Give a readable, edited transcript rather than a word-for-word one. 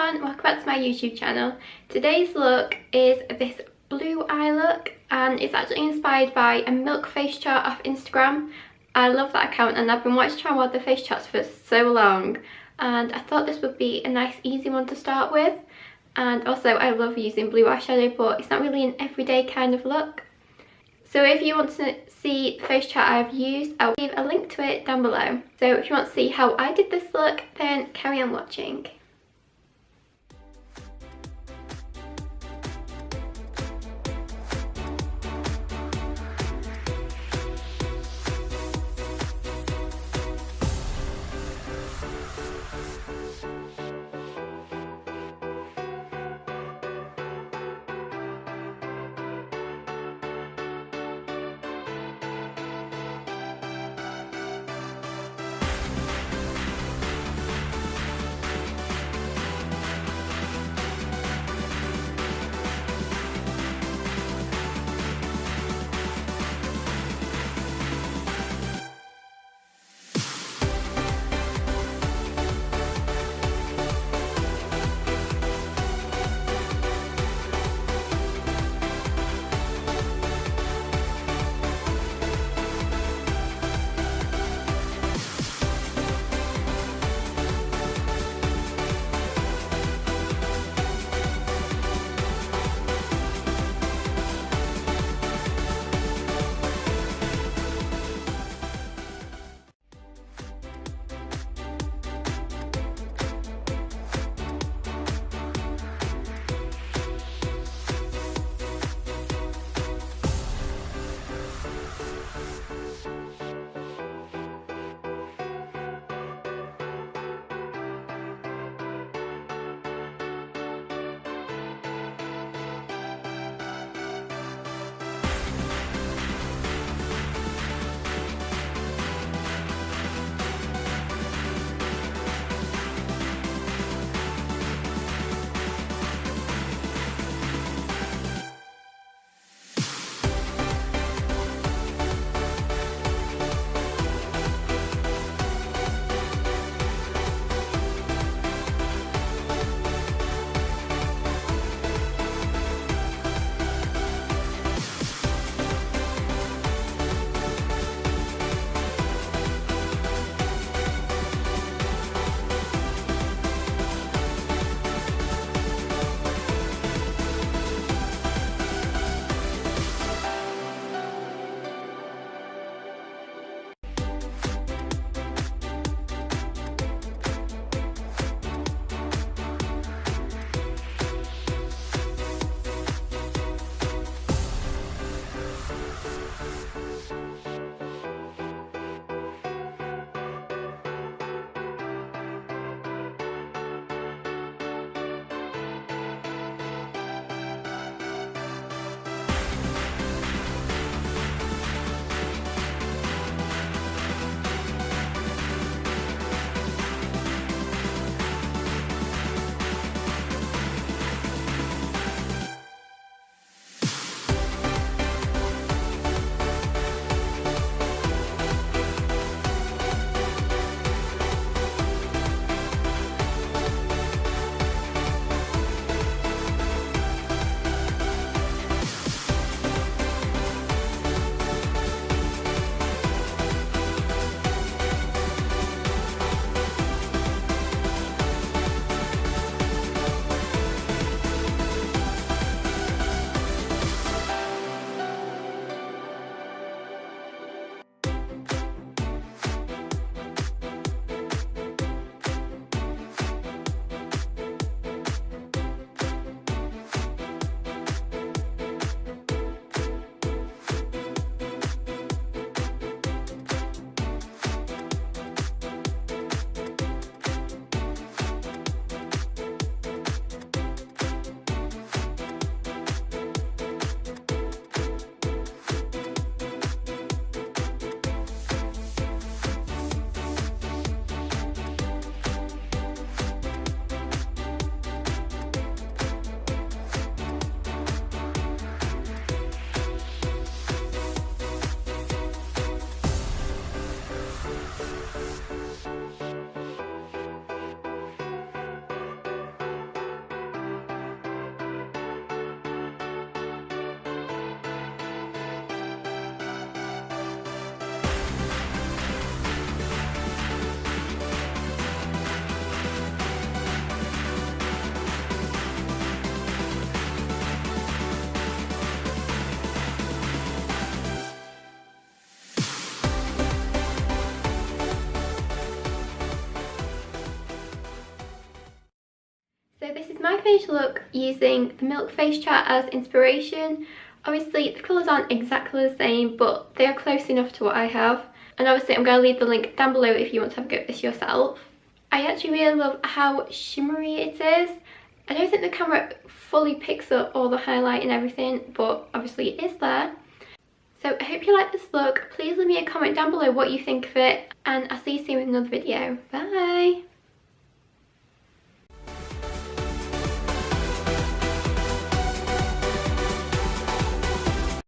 everyone, welcome back to my YouTube channel. Today's look is this blue eye look and it's actually inspired by a Milk face chart off Instagram. I love that account and I've been watching her with the face charts for so long and I thought this would be a nice easy one to start with. And also I love using blue eyeshadow, but it's not really an everyday kind of look. So if you want to see the face chart I've used, I'll leave a link to it down below. So if you want to see how I did this look, then carry on watching. So this is my finished look using the Milk Face Chart as inspiration. Obviously the colours aren't exactly the same, but they are close enough to what I have. And obviously I'm going to leave the link down below if you want to have a go at this yourself. I actually really love how shimmery it is. I don't think the camera fully picks up all the highlight and everything, but obviously it is there. So I hope you like this look. Please leave me a comment down below what you think of it, and I'll see you soon with another video. Bye!